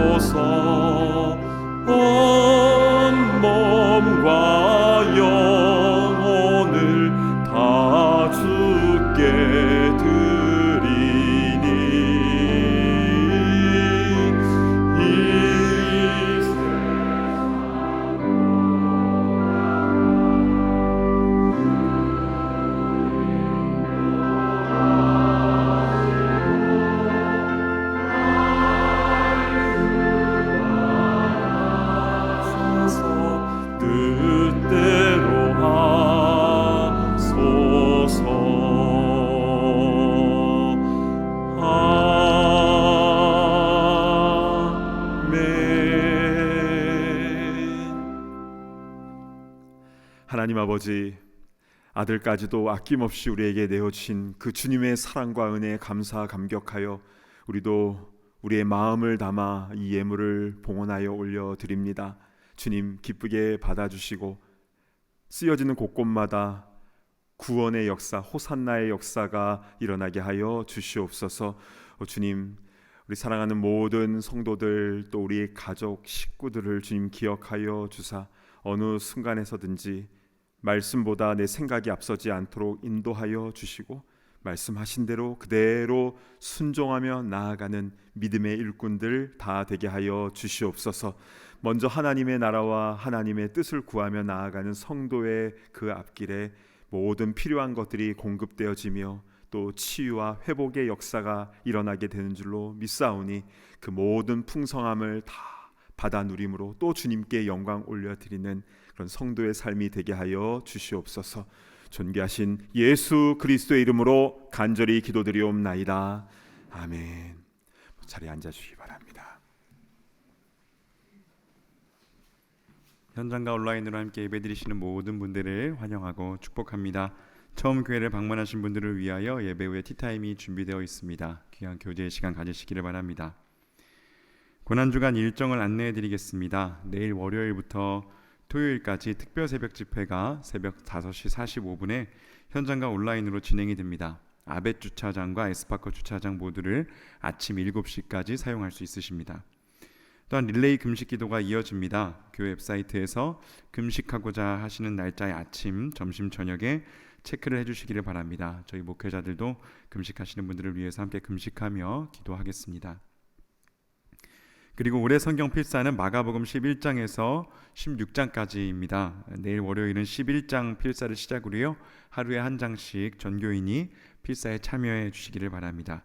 행하시옵소서. 온 몸과 영혼을 다 주께 드리니 이 뜻대로 하소서. 아멘. 하나님 아버지, 아들까지도 아낌없이 우리에게 내어주신 그 주님의 사랑과 은혜에 감사 감격하여 우리도 우리의 마음을 담아 이 예물을 봉헌하여 올려드립니다. 주님 기쁘게 받아주시고 쓰여지는 곳곳마다 구원의 역사, 호산나의 역사가 일어나게 하여 주시옵소서. 주님, 우리 사랑하는 모든 성도들 또 우리 가족, 식구들을 주님 기억하여 주사 어느 순간에서든지 말씀보다 내 생각이 앞서지 않도록 인도하여 주시고 말씀하신 대로 그대로 순종하며 나아가는 믿음의 일꾼들 다 되게 하여 주시옵소서. 먼저 하나님의 나라와 하나님의 뜻을 구하며 나아가는 성도의 그 앞길에 모든 필요한 것들이 공급되어지며 또 치유와 회복의 역사가 일어나게 되는 줄로 믿사오니 그 모든 풍성함을 다 받아 누림으로 또 주님께 영광 올려드리는 그런 성도의 삶이 되게 하여 주시옵소서. 존귀하신 예수 그리스도의 이름으로 간절히 기도드리옵나이다. 아멘. 자리에 앉아주시기 바랍니다. 현장과 온라인으로 함께 예배드리시는 모든 분들을 환영하고 축복합니다. 처음 교회를 방문하신 분들을 위하여 예배 후에 티타임이 준비되어 있습니다. 귀한 교제의 시간 가지시기를 바랍니다. 고난주간 일정을 안내해드리겠습니다. 내일 월요일부터 토요일까지 특별 새벽 집회가 새벽 5시 45분에 현장과 온라인으로 진행이 됩니다. 아벳 주차장과 에스파커 주차장 모두를 아침 7시까지 사용할 수 있으십니다. 또한 릴레이 금식 기도가 이어집니다. 교회 웹사이트에서 금식하고자 하시는 날짜의 아침, 점심, 저녁에 체크를 해주시기를 바랍니다. 저희 목회자들도 금식하시는 분들을 위해서 함께 금식하며 기도하겠습니다. 그리고 올해 성경 필사는 마가복음 11장에서 16장까지입니다. 내일 월요일은 11장 필사를 시작으로요. 하루에 한 장씩 전교인이 필사에 참여해 주시기를 바랍니다.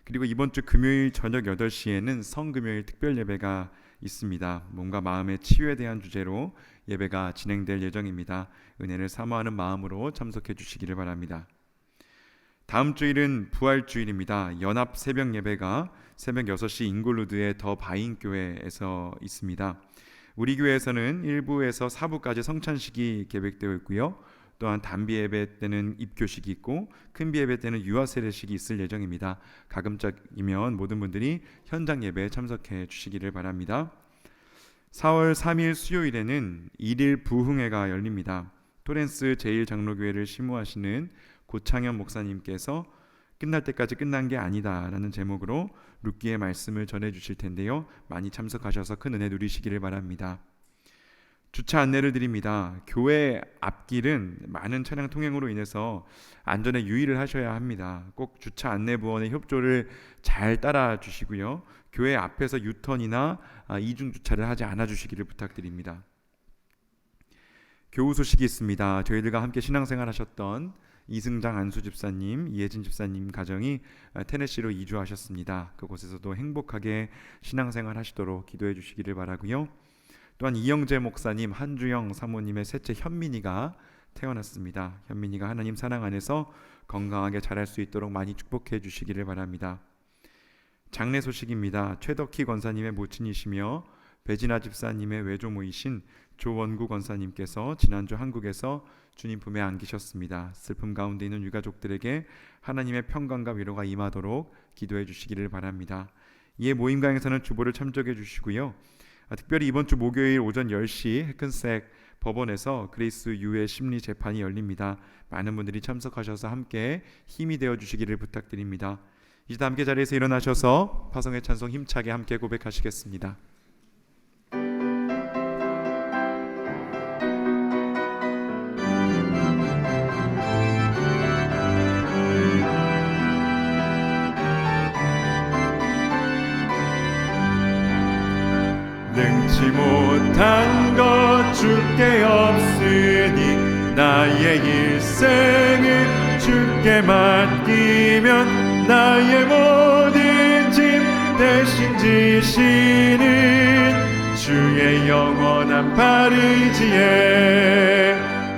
그리고 이번 주 금요일 저녁 8시에는 성금요일 특별 예배가 있습니다. 몸과 마음의 치유에 대한 주제로 예배가 진행될 예정입니다. 은혜를 사모하는 마음으로 참석해 주시기를 바랍니다. 다음 주일은 부활주일입니다. 연합 새벽 예배가 새벽 6시 잉글루드의 더 바인교회에서 있습니다. 우리 교회에서는 1부에서 4부까지 성찬식이 계획되어 있고요. 또한 단비 예배 때는 입교식이 있고 큰비 예배 때는 유아 세례식이 있을 예정입니다. 가급적이면 모든 분들이 현장 예배에 참석해 주시기를 바랍니다. 4월 3일 수요일에는 1일 부흥회가 열립니다. 토렌스 제1장로교회를 심우하시는 고창현 목사님께서 끝날 때까지 끝난 게 아니다 라는 제목으로 룻기의 말씀을 전해 주실 텐데요. 많이 참석하셔서 큰 은혜 누리시기를 바랍니다. 주차 안내를 드립니다. 교회 앞길은 많은 차량 통행으로 인해서 안전에 유의를 하셔야 합니다. 꼭 주차 안내부원의 협조를 잘 따라 주시고요. 교회 앞에서 유턴이나 이중 주차를 하지 않아 주시기를 부탁드립니다. 교우 소식이 있습니다. 저희들과 함께 신앙생활 하셨던 이승장 안수 집사님, 이혜진 집사님 가정이 테네시로 이주하셨습니다. 그곳에서도 행복하게 신앙생활 하시도록 기도해 주시기를 바라고요. 또한 이영재 목사님, 한주영 사모님의 셋째 현민이가 태어났습니다. 현민이가 하나님 사랑 안에서 건강하게 자랄 수 있도록 많이 축복해 주시기를 바랍니다. 장례 소식입니다. 최덕희 권사님의 모친이시며 배진아 집사님의 외조모이신 조원구 권사님께서 지난주 한국에서 주님 품에 안기셨습니다. 슬픔 가운데 있는 유가족들에게 하나님의 평강과 위로가 임하도록 기도해 주시기를 바랍니다. 이에 모임강에서는 주보를 참조해 주시고요. 특별히 이번 주 목요일 오전 10시 해큰색 법원에서 그레이스 유의 심리 재판이 열립니다. 많은 분들이 참석하셔서 함께 힘이 되어 주시기를 부탁드립니다. 이제 함께 자리에서 일어나셔서 화성의 찬송 힘차게 함께 고백하시겠습니다. 능치 못한 것 주께 없으니 나의 일생을 주께 맡기면 나의 모든 짐 대신 지시는 주의 영원한 팔 의지에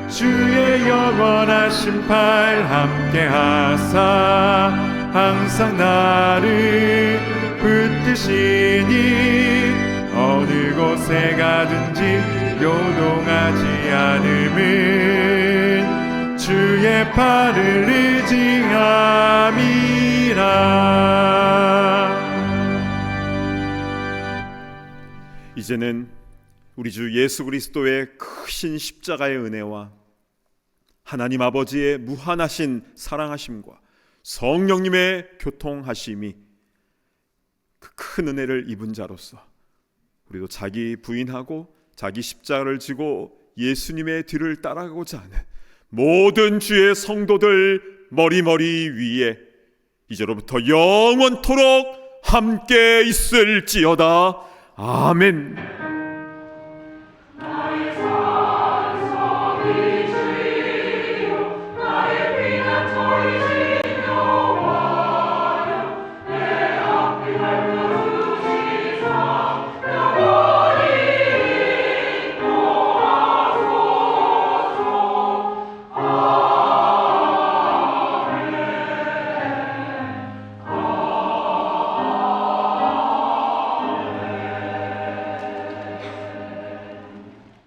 주의 영원하신 팔 함께 하사 항상 나를 붙드시니 어느 곳에 가든지 요동하지 않음은 주의 팔을 의지함이라. 이제는 우리 주 예수 그리스도의 크신 십자가의 은혜와 하나님 아버지의 무한하신 사랑하심과 성령님의 교통하심이 그 큰 은혜를 입은 자로서 우리도 자기 부인하고 자기 십자가를 지고 예수님의 뒤를 따라가고자 하는 모든 주의 성도들 머리머리 위에 이제로부터 영원토록 함께 있을지어다. 아멘.